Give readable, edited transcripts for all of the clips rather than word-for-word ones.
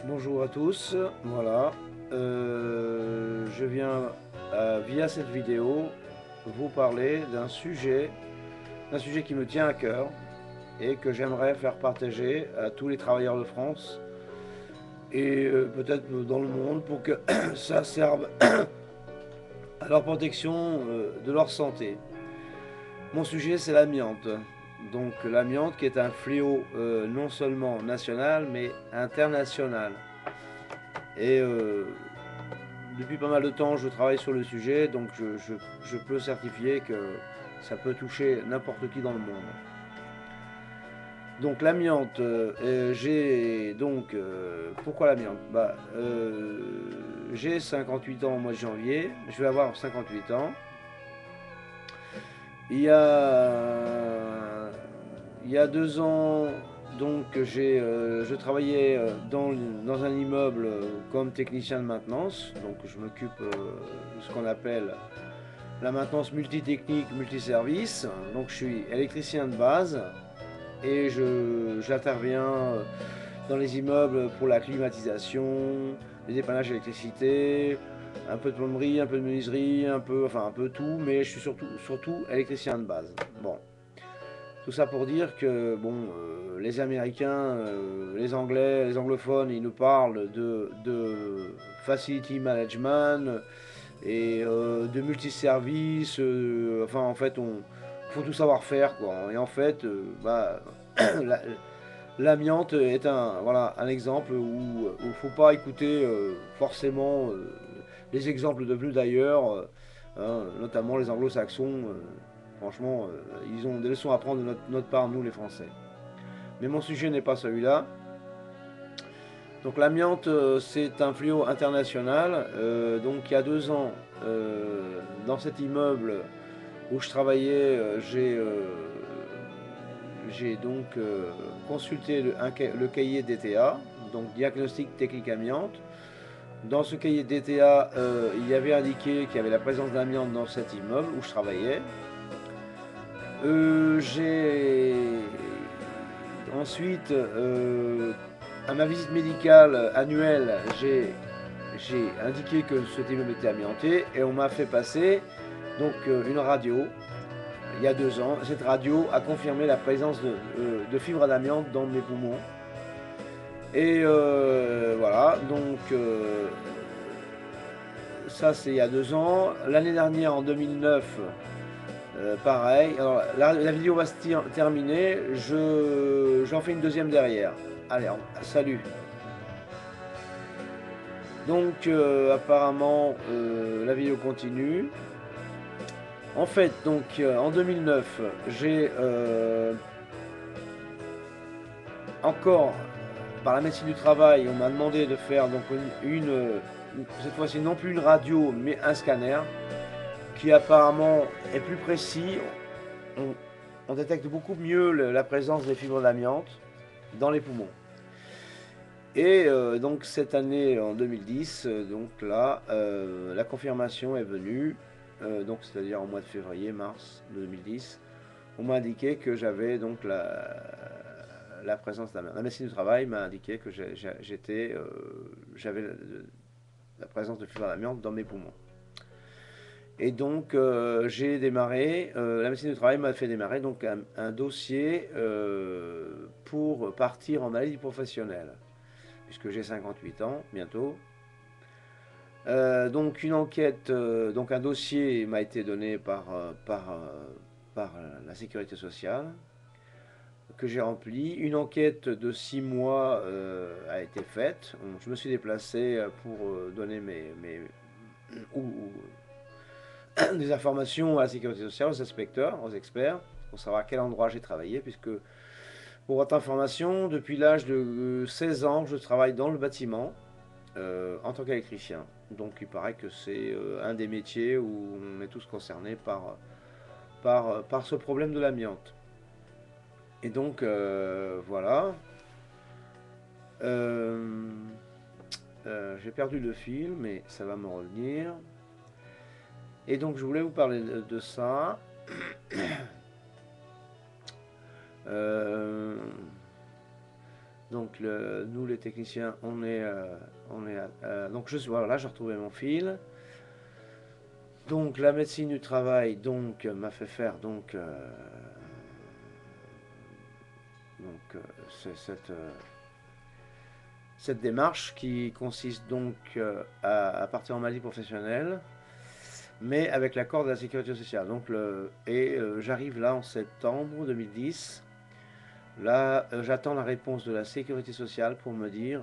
Bonjour à tous, voilà. Je viens via cette vidéo vous parler d'un sujet qui me tient à cœur et que j'aimerais faire partager à tous les travailleurs de France et peut-être dans le monde pour que ça serve à leur protection de leur santé. Mon sujet, c'est l'amiante. Donc l'amiante qui est un fléau non seulement national mais international. Et depuis pas mal de temps, je travaille sur le sujet, donc je peux certifier que ça peut toucher n'importe qui dans le monde. Donc l'amiante, j'ai donc pourquoi l'amiante? J'ai 58 ans au mois de janvier, je vais avoir 58 ans. Il y a il y a 2 ans, donc je travaillais dans un immeuble comme technicien de maintenance, donc je m'occupe de ce qu'on appelle la maintenance multitechnique, multiservice. Donc je suis électricien de base et j'interviens dans les immeubles pour la climatisation, les dépannages d'électricité, un peu de plomberie, un peu de menuiserie, un peu tout, mais je suis surtout électricien de base. Bon, tout ça pour dire que bon, les Américains, les Anglais, les anglophones, ils nous parlent de facility management et de multiservices. Enfin, en fait, on faut tout savoir faire, quoi. Et en fait, la- l'amiante est un exemple où il ne faut pas écouter forcément les exemples devenus d'ailleurs, notamment les anglo-saxons. Franchement, ils ont des leçons à prendre de notre part, nous les Français. Mais mon sujet n'est pas celui-là. Donc l'amiante, c'est un fléau international. Donc il y a 2 ans, dans cet immeuble où je travaillais, j'ai donc consulté le cahier DTA, donc diagnostic technique amiante. Dans ce cahier DTA, il y avait indiqué qu'il y avait la présence d'amiante dans cet immeuble où je travaillais. J'ai ensuite, à ma visite médicale annuelle, j'ai indiqué que cet immeuble était amianté et on m'a fait passer donc une radio il y a 2 ans. Cette radio a confirmé la présence de fibres d'amiante dans mes poumons. Et voilà, donc ça c'est il y a 2 ans. L'année dernière, en 2009, pareil. Alors la vidéo va se terminer. J'en fais une deuxième derrière. Allez, salut. Donc apparemment la vidéo continue. En fait, donc en 2009, j'ai encore par la médecine du travail, on m'a demandé de faire donc cette fois-ci non plus une radio, mais un scanner qui apparemment est plus précis. On, on détecte beaucoup mieux la présence des fibres d'amiante dans les poumons. Et donc cette année, en 2010, donc là, la confirmation est venue, donc c'est-à-dire en mois de février, mars 2010, on m'a indiqué que j'avais donc la présence d'amiante. La médecine du travail m'a indiqué que j'avais la présence de fibres d'amiante dans mes poumons. Et donc j'ai démarré, la médecine du travail m'a fait démarrer donc un dossier pour partir en maladie professionnelle, puisque j'ai 58 ans bientôt. Donc une enquête, donc un dossier m'a été donné par la sécurité sociale que j'ai rempli. Une enquête de 6 mois a été faite. Je me suis déplacé pour donner des informations à la sécurité sociale, aux inspecteurs, aux experts, pour savoir à quel endroit j'ai travaillé, puisque pour votre information, depuis l'âge de 16 ans, je travaille dans le bâtiment en tant qu'électricien. Donc il paraît que c'est un des métiers où on est tous concernés par ce problème de l'amiante. Et donc voilà. Euh, j'ai perdu le fil, mais ça va me revenir. Et donc je voulais vous parler de ça. Euh, Donc nous les techniciens, donc voilà, j'ai retrouvé mon fil. Donc la médecine du travail donc m'a fait faire cette démarche qui consiste donc à partir en maladie professionnelle, mais avec l'accord de la sécurité sociale. J'arrive là en septembre 2010. Là, j'attends la réponse de la sécurité sociale pour me dire,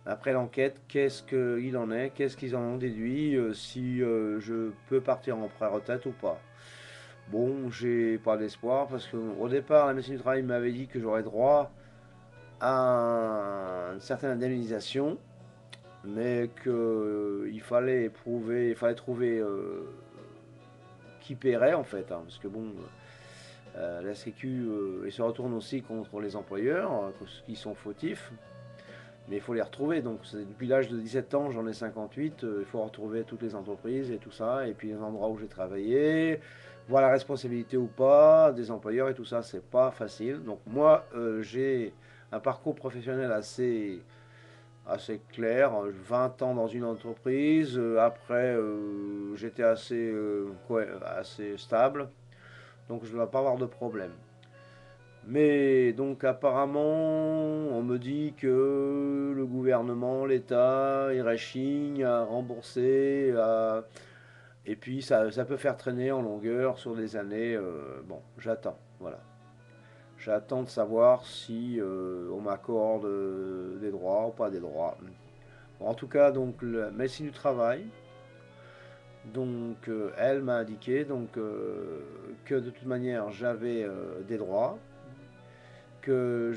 après l'enquête, qu'est-ce qu'il en est, qu'est-ce qu'ils en ont déduit, si je peux partir en pré-retraite ou pas. Bon, j'ai pas d'espoir parce qu'au départ, la médecine du travail m'avait dit que j'aurais droit à une certaine indemnisation, mais qu'il fallait prouver, il fallait trouver qui paierait en fait, hein, parce que bon, la Sécu se retourne aussi contre les employeurs qui sont fautifs, mais il faut les retrouver. Donc depuis l'âge de 17 ans, j'en ai 58, il faut retrouver toutes les entreprises et tout ça, et puis les endroits où j'ai travaillé, voir la responsabilité ou pas des employeurs et tout ça, c'est pas facile. Donc moi, j'ai un parcours professionnel assez clair, 20 ans dans une entreprise, après j'étais assez stable, donc je ne dois pas avoir de problème. Mais donc apparemment, on me dit que le gouvernement, l'État, il rechigne à rembourser, et puis ça peut faire traîner en longueur sur des années. Bon, j'attends, voilà. J'attends de savoir si on m'accorde des droits ou pas des droits. Bon, en tout cas, donc la médecine du travail, donc elle m'a indiqué que de toute manière j'avais des droits, que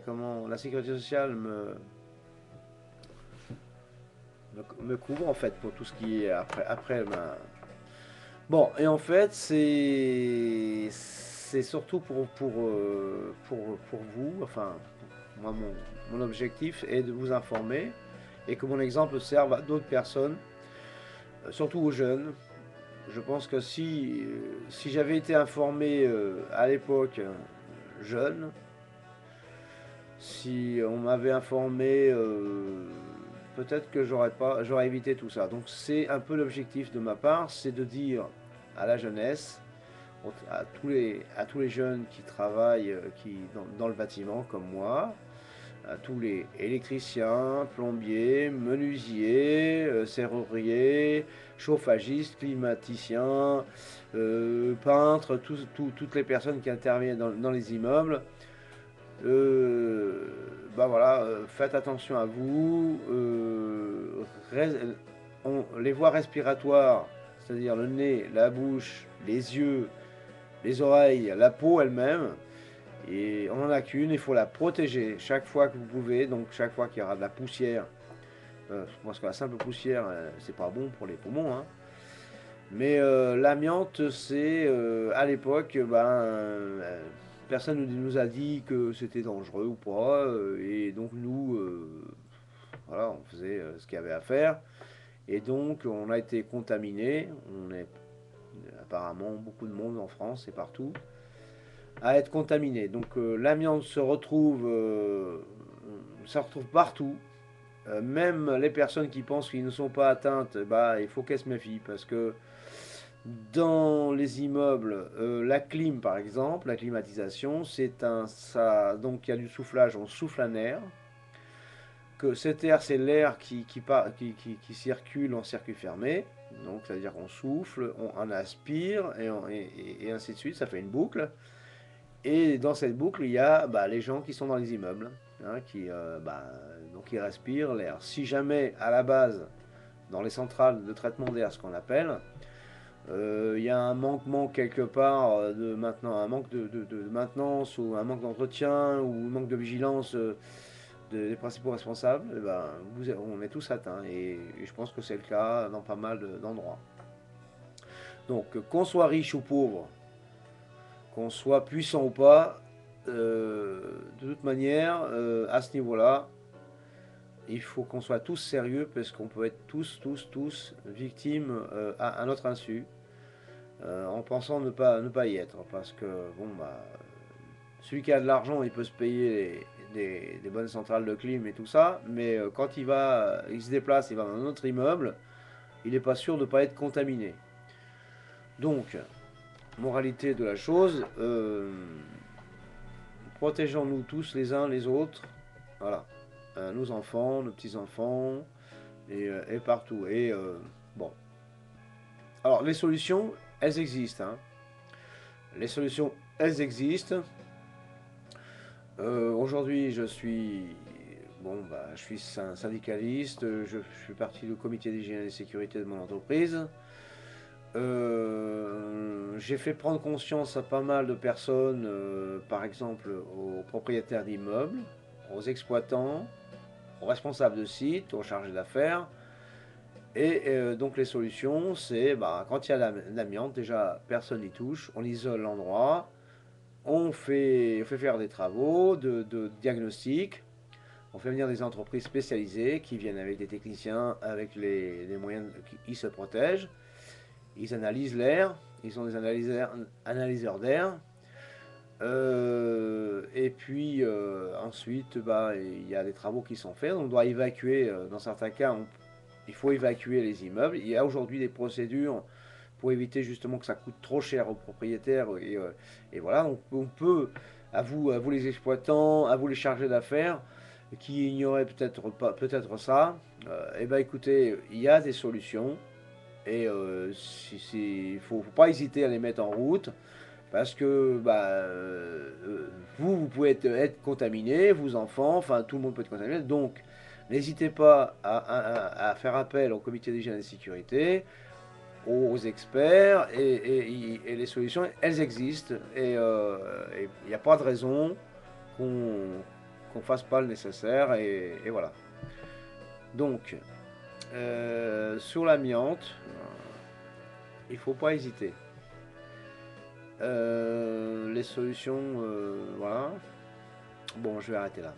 comment, la sécurité sociale me couvre en fait pour tout ce qui est après Bon, et en fait, c'est surtout pour vous, enfin, moi, mon objectif est de vous informer et que mon exemple serve à d'autres personnes, surtout aux jeunes. Je pense que si j'avais été informé à l'époque jeune, si on m'avait informé, peut-être que j'aurais évité tout ça. Donc c'est un peu l'objectif de ma part, c'est de dire à la jeunesse, à tous les jeunes qui travaillent dans le bâtiment comme moi, à tous les électriciens, plombiers, menuisiers, serruriers, chauffagistes, climaticiens, peintres, toutes les personnes qui interviennent dans les immeubles. Bah voilà, faites attention à vous. Les voies respiratoires, c'est-à-dire le nez, la bouche, les yeux, les oreilles, la peau elle-même, et on n'en a qu'une, il faut la protéger chaque fois que vous pouvez. Donc chaque fois qu'il y aura de la poussière, parce que la simple poussière, c'est pas bon pour les poumons, hein. Mais l'amiante, c'est à l'époque, personne ne nous a dit que c'était dangereux ou pas, et donc nous, voilà, on faisait ce qu'il y avait à faire, et donc on a été contaminé. On est apparemment beaucoup de monde en France et partout à être contaminé. Donc l'amiante ça retrouve partout. Même les personnes qui pensent qu'ils ne sont pas atteintes, bah, il faut qu'elles se méfient parce que dans les immeubles, la clim par exemple, la climatisation, donc il y a du soufflage, on souffle un air. Que cet air, c'est l'air qui circule en circuit fermé. Donc, c'est-à-dire qu'on souffle, on en aspire, et ainsi de suite, ça fait une boucle. Et dans cette boucle, il y a les gens qui sont dans les immeubles, hein, donc ils respirent l'air. Si jamais, à la base, dans les centrales de traitement d'air, ce qu'on appelle, il y a un manquement quelque part un manque de maintenance ou un manque d'entretien ou un manque de vigilance des principaux responsables, on est tous atteints. Et je pense que c'est le cas dans pas mal d'endroits. Donc, qu'on soit riche ou pauvre, qu'on soit puissant ou pas, de toute manière, à ce niveau-là, il faut qu'on soit tous sérieux parce qu'on peut être tous victimes à notre insu, en pensant ne pas y être. Parce que, bon, celui qui a de l'argent, il peut se payer des bonnes centrales de clim et tout ça, mais quand il se déplace, il va dans un autre immeuble, il n'est pas sûr de ne pas être contaminé. Donc, moralité de la chose, protégeons-nous tous les uns les autres, voilà, nos enfants, nos petits-enfants, et partout. Et bon, alors les solutions, elles existent, hein. Les solutions, elles existent. Aujourd'hui, je suis un syndicaliste. Je fais partie du comité d'hygiène et de sécurité de mon entreprise. J'ai fait prendre conscience à pas mal de personnes, par exemple aux propriétaires d'immeubles, aux exploitants, aux responsables de sites, aux chargés d'affaires. Et donc les solutions, c'est quand il y a l'amiante, déjà personne n'y touche, on isole l'endroit, on fait faire des travaux de diagnostic, on fait venir des entreprises spécialisées qui viennent avec des techniciens, avec les moyens, ils se protègent, ils analysent l'air, ils ont des analyseurs d'air. Et puis ensuite, il y a des travaux qui sont faits. On doit évacuer, dans certains cas, il faut évacuer les immeubles. Il y a aujourd'hui des procédures pour éviter justement que ça coûte trop cher aux propriétaires. Et voilà, on peut, à vous les exploitants, à vous les chargés d'affaires, qui ignoraient peut-être ça, et ben écoutez, il y a des solutions. Et il faut pas hésiter à les mettre en route. Parce que vous pouvez être contaminé, vos enfants, enfin tout le monde peut être contaminé. Donc n'hésitez pas à faire appel au comité d'hygiène et de sécurité, aux experts, et les solutions, elles existent. Et il n'y a pas de raison qu'on fasse pas le nécessaire. Et voilà. Donc, sur l'amiante, il faut pas hésiter. Les solutions, voilà. Bon, je vais arrêter là.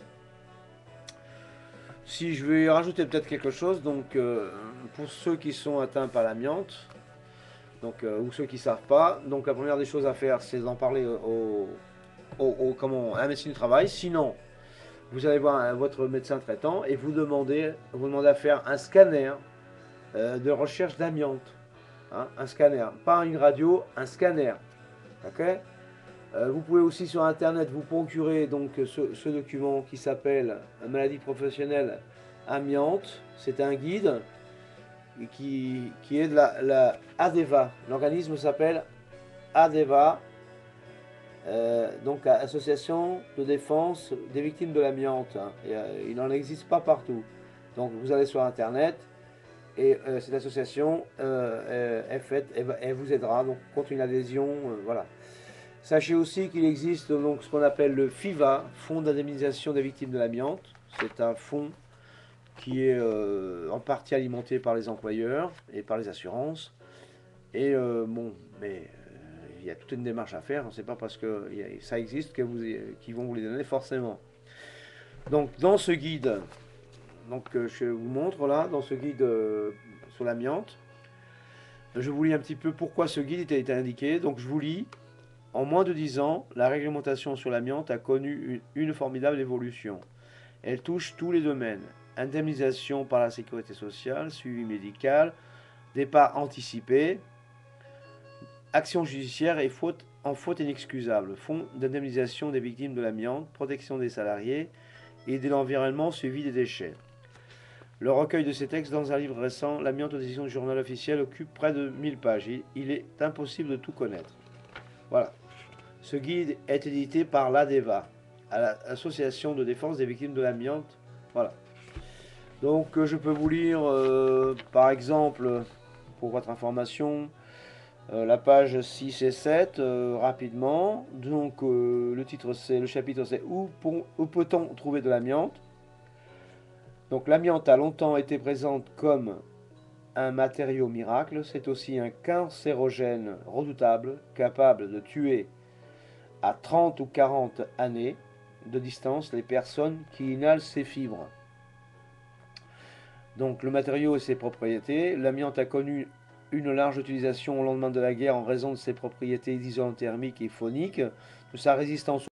Si je vais rajouter peut-être quelque chose, donc pour ceux qui sont atteints par l'amiante, donc ou ceux qui ne savent pas, donc la première des choses à faire, c'est d'en parler à un médecin du travail. Sinon, vous allez voir votre médecin traitant et vous demandez à faire un scanner de recherche d'amiante, hein, un scanner, pas une radio, un scanner. Ok. Vous pouvez aussi sur internet vous procurer donc ce document qui s'appelle Maladie professionnelle amiante. C'est un guide qui est de la ADEVA. L'organisme s'appelle ADEVA, donc Association de défense des victimes de l'amiante. Hein. Il n'en existe pas partout. Donc vous allez sur internet et cette association elle vous aidera donc contre une adhésion, voilà. Sachez aussi qu'il existe donc ce qu'on appelle le FIVA, Fonds d'indemnisation des victimes de l'amiante. C'est un fonds qui est en partie alimenté par les employeurs et par les assurances. Et il y a toute une démarche à faire. C'est pas parce que ça existe qu'ils vont vous les donner forcément. Donc dans ce guide, donc je vous montre là, dans ce guide sur l'amiante, je vous lis un petit peu pourquoi ce guide était indiqué. Donc je vous lis. En moins de 10 ans, la réglementation sur l'amiante a connu une formidable évolution. Elle touche tous les domaines. Indemnisation par la sécurité sociale, suivi médical, départ anticipé, action judiciaire et faute inexcusable, fonds d'indemnisation des victimes de l'amiante, protection des salariés et de l'environnement, suivi des déchets. Le recueil de ces textes dans un livre récent, L'amiante aux éditions du journal officiel, occupe près de 1000 pages. Il est impossible de tout connaître. Voilà. Ce guide est édité par l'ADEVA, l'Association de défense des victimes de l'amiante. Voilà. Donc je peux vous lire, par exemple, pour votre information, la page 6 et 7, rapidement. Donc le chapitre c'est où peut-on trouver de l'amiante? Donc l'amiante a longtemps été présente comme un matériau miracle. C'est aussi un cancérogène redoutable, capable de tuer à 30 ou 40 années de distance les personnes qui inhalent ses fibres. Donc le matériau et ses propriétés. L'amiante a connu une large utilisation au lendemain de la guerre en raison de ses propriétés isolantes thermiques et phoniques, de sa résistance